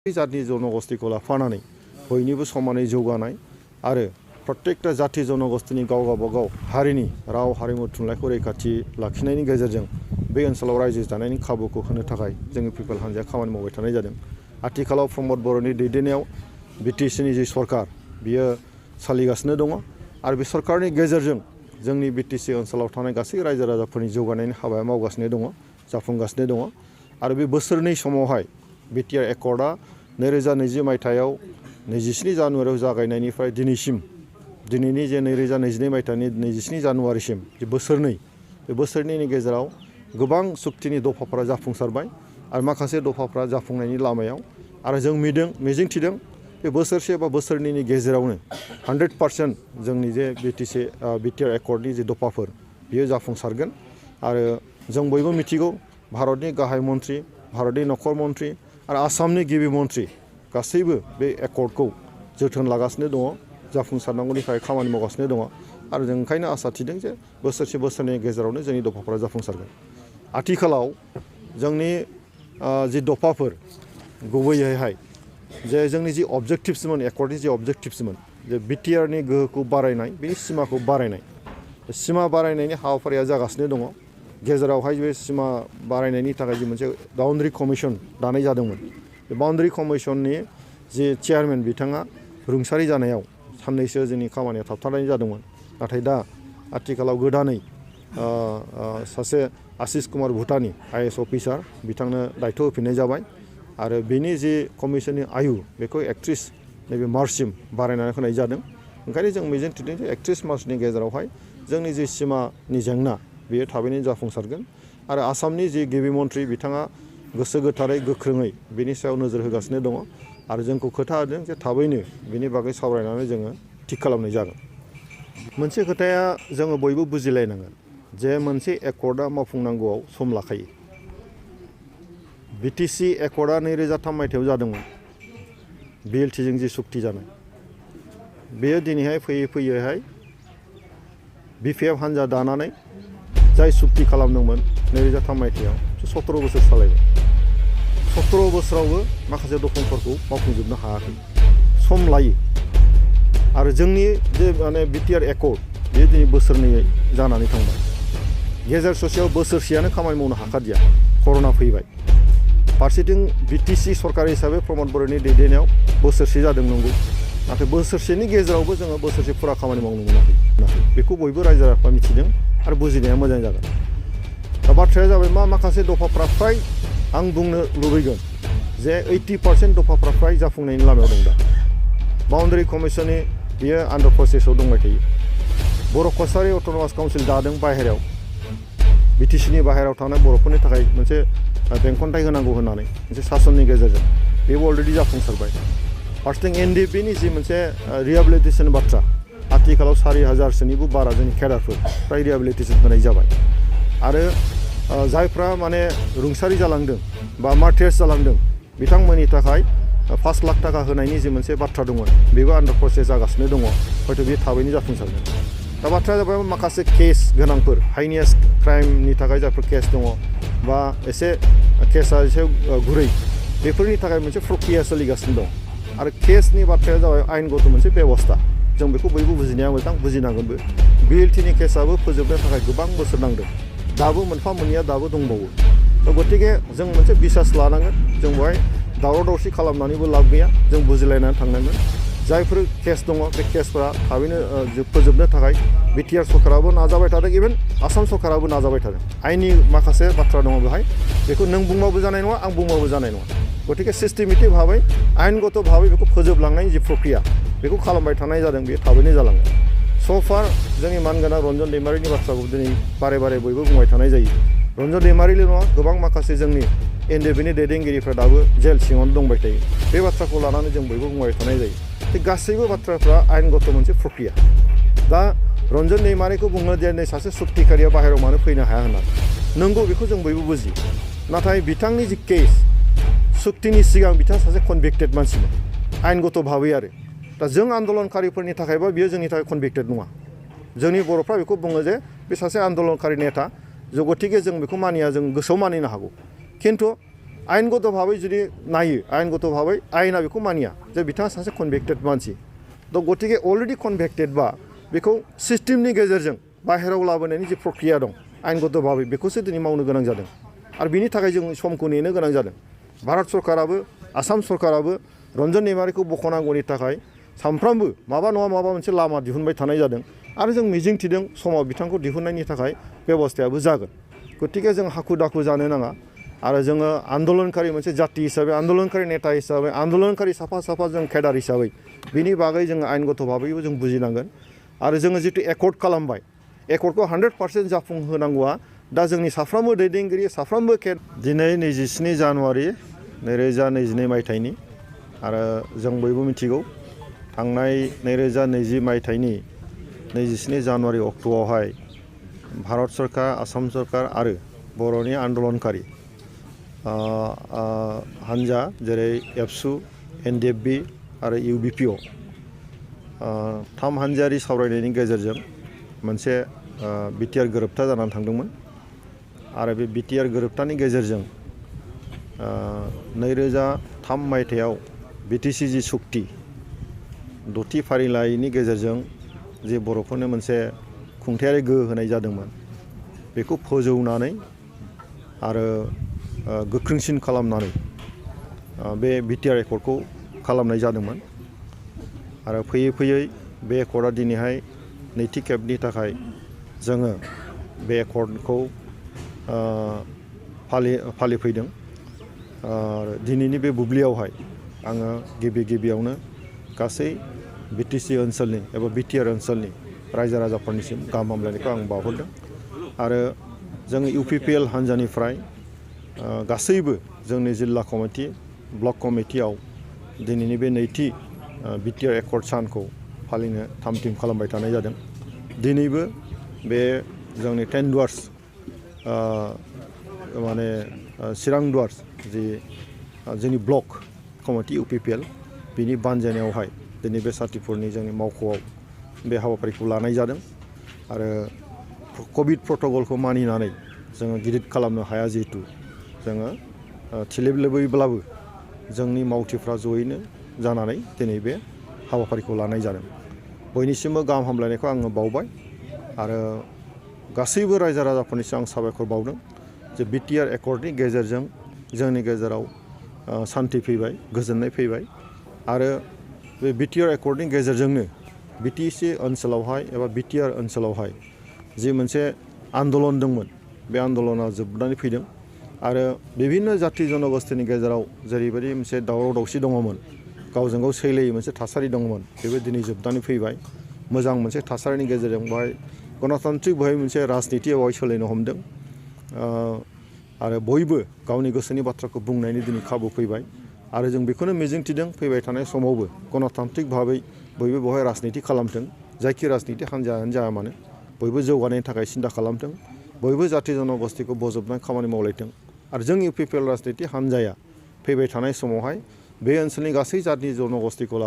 जाति जनगोष्ठीखौ लाफानानै बयनिबो समानै जौगानाय आरो प्रत्येकटा जाति जनगोष्ठीनि गाव गावबागाव हारिनि राव हारिमु थुनलाइखौ रैखाथि लाखिनायनि गेजेरजों बे ओनसोलाव रायजो जानायनि खाबुखौ होनो थाखाय जोंनि पिपल हान्जाया खामानि मावबाय थानाय जादों। आथिखालाव प्रमद बर'नि दैदेननायाव बिटिसिनि जि सरकार बियो सोलिगासिनो दङ आरो बे सरकारनि गेजेरजों जोंनि बिटिसि ओनसोलाव थानाय गासै रायजो राजाफोरनि जौगानायनि हाबाया मावगासिनो दङ, जाफुंगासिनो दङ आरो बे बोसोरनै समावहाय बिटिआर एकर्डआ 2020 मायथाइयाव 27 जानुवारियाव जागायनायनिफ्राय दिनैसिम दिनैनि जे 2022 मायथाइनि 27 जानुवारिसिम जे बोसोरनै बे बोसोरनैनि गेजेराव गोबां सुक्तिनि दफाफोरा जाफुंसारबाय आरो माखासे दफाफोरा जाफुंनायनि लामायाव आरो जों मिजिंथिदों बे बोसोरसे बा बोसोरनैनि गेजेरावनो 100% जोंनि जे बिटिआर एकर्डनि जे दफाफोर बियो जाफुंसारगोन आरो जों बयबो मिथिगौ भारतनि गाहाय मन्त्रि, भारतनि नखर मन्त्रि आरो आसामनि गिबि मन्त्रि गासैबो बे एकर्डखौ जोथोन लागासिनो दङ, जाफुंसारनांगौनि थाखाय खामानि मावगासिनो दङ आरो जों ओंखायनो आसा थिदों जे बोसोरसे बोसोरनैनि गेजेरावनो जोंनि दफाफोरा जाफुंसारगोन। आथिखालाव जोंनि जि दफाफोर गुबैयैहाय जे जोंनि जि अबजेक्टिभसमोन एकर्डनि जि अबजेक्टिभसमोन जे बिटिआरनि गोहोखौ बारायनाय बेनि सिमाखौ बारायनाय सिमा बारायनायनि हाबाफारिया जागासिनो दङ। गेजेरावहाय बे सिमा बारायनायनि थाखाय जि मोनसे बाउन्डारि कमिसन दानाय जादोंमोन बे बाउन्डारि कमिसननि जि चेयारमेन बिथाङा रुंसारि जानायाव साननैसो जोंनि खामानिया थाबथानाय जादोंमोन। नाथाय दा आथिखालाव गोदानै सासे आशिष कुमार भुटानी आइएएस अफिसार बिथांनो दायथ' होफिननाय जाबाय आरो बेनि जि कमिसननि आयु बेखौ 31 नैबे मार्चसिम बारायनानै होनाय जादों। ओंखायनो जों मिजिंथिदों जे 31 मार्चनि गेजेरावहाय जोंनि जि सिमानि जेंना बेयो थाबैनो जाफुंसारगोन आरो आसामनि जि गिबि मन्त्रि बिथाङा गोसो गोथारै गोख्रोङै बेनि सायाव नोजोर होगासिनो दङ आरो जोंखौ खोथा होदों जे थाबैनो बेनि बागै सावरायनानै जोङो थिग खालामनाय जागोन। मोनसे खोथाया जोङो बयबो बुजिलायनांगोन जे मोनसे एकर्डआ मावफुंनांगौआव सम लाखायो। बिटिसि एकर्डआ 2003 मायथाइयाव जादोंमोन बिएलटिजों जि सुक्ति जानाय बेयो दिनैहाय फैयैहाय बिपिएफ हान्जा दानानै जाय सुक्ति खालामदोंमोन 2003 मायथाइयाव 17 बोसोर सालायबाय। 17 बोसोरावबो माखासे दफाफोरखौ मावफुंजोबनो हायाखै, सम लायो आरो जोंनि जे माने बिटिआर एकर्ड बेयो दिनै बोसोरनै जानानै थांबाय। गेजेर ससेयाव बोसोरसेयानो खामानि मावनो हाखादिया, कर'ना फैबाय। फारसेथिं बिटिसि सरकार हिसाबै प्रमद बर'नि दैदेननायाव बोसोरसे जादों नंगौ, नाथाय बोसोरसेनि गेजेरावबो जोङो बोसोरसे फुरा खामानि मावनो मोनाखै। बेखौ बयबो रायजो राजाफ्रा मिथिदों आरो बुजिनाया मोजां जागोन। दा बाथ्राया जाबाय माखासे दफाफ्रा फ्राय आं बुंनो लुबैगोन जे 80% दफाफ्रा फ्राय जाफुंनायनि लामायाव दं। दा बाउन्डारि कमिसननि बियो आन्डार प्रसेसआव दंबाय थायो। बर' कसारि अट'नमास काउन्सिल दादों बाहेरायाव, बिटिसिनि बाहेरायाव थानाय बर'फोरनि थाखाय मोनसे बेंखनथाय होनांगौ होननानै मोनसे सासननि गेजेरजों बेबो अलरेडि जाफुंसारबाय। फारसेथिं एनडिएफबिनि जि मोनसे रिहेबिलिटेसन बाथ्रा आथिखालाव 4000सोनिबो बारा जोंनि केडारफोर फ्राय रिहेबिलिटेसन होनाय जाबाय आरो जायफ्रा माने रुंसारि जालांदों बा मार्टियार्स जालांदों बिथांमोननि थाखाय 5 लाख थाखा होनायनि जि मोनसे बाथ्रा दंमोन बेबो आन्डार प्रसेस जागासिनो दङ। हयथ' बे थाबैनो जाफुंसारगोन। दा बाथ्राया जाबाय माखासे केस गोनांफोर हाइनियास क्राइमनि थाखाय जायफोर केस दङ बा एसे केसा एसे गुरै बेफोरनि थाखाय मोनसे प्रक्रिया सोलिगासिनो दं आरो केसनि बाथ्राया जाबाय आयेनगत मोनसे बेबस्था। जों बेखौ बयबो बुजिनाया मोजां, बुजिनांगोनबो। बिएलटिनि केसाबो फोजोबनो थाखाय गोबां बोसोर नांदों, दाबो मोनफा मोननैया दाबो दंबावो। गतिके जों मोनसे बिसास लानांगोन, जों बेवहाय दावराव दावसि खालामनानैबो लाब गैया, जों बुजिलायनानै थांनांगोन। जायफोर केस दङ बे केसफोरा थाबैनो फोजोबनो थाखाय बिटिआर सरकाराबो नाजाबाय थादों, इभेन आसाम सरकाराबो नाजाबाय थादों। आयेननि माखासे बाथ्रा दङ बेहाय, बेखौ नों बुंबाबो जानाय नङा, आं बुंबाबो जानाय नङा। गतिके सिस्टेमेटिक भाबै आयेनगत भाबै बेखौ फोजोबलांनायनि जि प्रक्रिया बेखौ खालामबाय थानाय जादों, बेयो थाबैनो जालांगोन। सफार जोंनि मानगोनां रन्जन दैमारिनि बाथ्राखौ दिनै बारे बारे बयबो बुंबाय थानाय जायो। रन्जन दैमारिल' नङा, गोबां माखासे जोंनि एनडिएफबिनि दैदेनगिरिफ्रा दाबो जेल सिङावनो दंबाय थायो। बे बाथ्राखौ लानानै जों बयबो बुंबाय थानाय जायो। बे गासैबो बाथ्राफ्रा आयेनगत मोनसे प्रक्रिया। दा रन्जन दैमारिखौ बुङो जे नै सासे सुक्तिकारिया बाहेरायाव मानो फैनो हाया होननानै, नंगौ बेखौ जों बयबो बुजियो। नाथाय बिथांनि जि केस सुक्तिनि सिगां बिथाङा सासे कनभिक्टेड मानसिमोन आयेनगत भाबै आरो। दा जों आन्दलनकारिफोरनि थाखायबा बियो जोंनि थाखाय कनभिक्टेड नङा। जोंनि बर'फ्रा बेखौ बुङो जे बे सासे आन्दलनकारि नेता, गतिके जों बेखौ मानिया, जों गोसोआव मानिनो हागौ। खिन्थु आयेनगत भाबै जुदि नायो आयेनगत भाबै आयेना बेखौ मानिया जे बिथाङा सासे कनभिक्टेड मानसि थ' गतिके अलरेडि कनभिक्टेड बा बेखौ सिस्टेमनि गेजेरजों बाहेरायाव लाबोनायनि जे प्रक्रिया दं आयेनगत भाबै बेखौसो दिनै मावनो गोनां जादों आरो बिनि थाखाय जों समखौ नेनो गोनां जादों भारत सरकाराबो आसाम सरकाराबो रन्जन दैमारिखौ बख'नांगौनि थाखाय सानफ्रामबो माबा नङा माबा मोनसे लामा दिहुनबाय थानाय जादों आरो जों मिजिं थिदों समाव बिथांखौ दिहुननायनि थाखाय बेबस्थायाबो जागोन गतिके जों हाखु दाखु जानो नाङा आरो जोङो आन्दलनकारि मोनसे जाति हिसाबै आन्दलनकारि नेता हिसाबै आन्दलनकारि साफा जों केडार हिसाबै बिनि बागै जोङो आयेनगत भाबैबो जों बुजिनांगोन आरो जोङो जितु एकर्ड खालामबाय एकर्डखौ 100% जाफुंहोनांगौआ दा जोंनि साफ्रोमबो दैदेनगिरि साफ्रोमबो दिनै 27 जानुवारि 2022 मायथाइनि आरो जों बयबो मिथिगौ थांनाय 2020 मायथाइनि 27 जानुवारि अक्ट'आवहाय भारत सरकार आसाम सरकार आरो बर'नि आन्दलनकारि हान्जा जेरै एबसु एनडिएफबि आरो इउबिपिअ थाम हान्जायारि सावरायनायनि गेजेरजों मोनसे बिटिआर गोरोबथा जानानै थांदोंमोन आरो बे बिटिआर गोरोबथानि गेजेरजों 2003 मायथाइयाव बिटिसि जि सुक्ति दथि फारिलाइनि गेजेरजों जे बर'फोरनो मोनसे खुंथायारि गोहो होनाय जादोंमोन बेखौ फोजौनानै आरो गोख्रोंसिन खालामनानै बे बिटिआर एकर्डखौ खालामनाय जादोंमोन आरो फैयै फैयै बे एकर्डआ दिनैहाय नैथि खेबनि थाखाय जोङो बे एकर्डखौ फालिफैदों दिनैनि बे बुब्लियावहाय आङो गिबियावनो गासै बिटिसि ओनसोलनि एबा बिटिआर ओनसोलनि रायजो राजाफोरनिसिम गाहाम हामलायनायखौ आं बावहरदों आरो जों इउपिपिएल हान्जानिफ्राय गासैबो जोंनि जिल्ला कमिटि ब्लक कमिटियाव दिनैनि बे नैथि बिटिआर एकर्ड सानखौ फालिनो थाम थिम खालामबाय थानाय जादों दिनैबो बे जोंनि 10 दुवार्स माने चिरां दुवार्स जि जोंनि ब्लक कमिटि इउपिपिएल बिनि बानजायनायावहाय दिनै बे सातिपुरनि जोंनि मावख'आव बे हाबाफारिखौ लानाय जादों आरो कभिड प्रट'कलखौ मानिनानै जोङो गिदिर खालामनो हाया जिहेतु जोङो थिलेबलेबैब्लाबो जोंनि मावथिफ्रा जयैनो जानानै दिनै बे हाबाफारिखौ लानाय जादों बयनिसिमबो गाहाम हामलायनायखौ आङो बावबाय आरो गासैबो रायजो राजाफोरनिसिम आं साबायखर बावदों जे बिटिआर एकर्डनि गेजेरजों जोंनि गेजेराव सान्थि फैबाय गोजोननाय फैबाय आरो बे बिटिआर एकर्डनि गेजेरजोंनो बिटिसि ओनसोलावहाय एबा बिटिआर ओनसोलावहाय जि मोनसे आन्दलन दंमोन बे आन्दलना जोबनानै फैदों आरो बिभिन्न जाति जनगोष्ठीनि गेजेराव जेरैबायदि मोनसे दावराव दावसि दङमोन गावजों गाव सैलायै मोनसे थासारि दङमोन बेबो दिनै जोबनानै फैबाय मोजां मोनसे थासारिनि गेजेरजों बेवहाय गणतान्त्रिक बेवहाय मोनसे राजनिति बेवहाय सोलायनो हमदों आरो बयबो गावनि गोसोनि बाथ्राखौ बुंनायनि दिनै खाबु फैबाय आरो जों बेखौनो मिजिंथिदों फैबाय थानाय समावबो गणतान्त्रिक भाबै बयबो बेवहाय राजनिति खालामथों जायखि राजनिति हान्जायानो जाया मानो बयबो जौगानायनि थाखाय सिन्था खालामथों बयबो जाति जनगोष्ठीखौ बजबनाय खामानि मावलायथों आरो जों इउपिपिएल राजनिति हान्जाया फैबाय थानाय समावहाय बे ओनसोलनि गासै जाति जनगोष्ठीखौ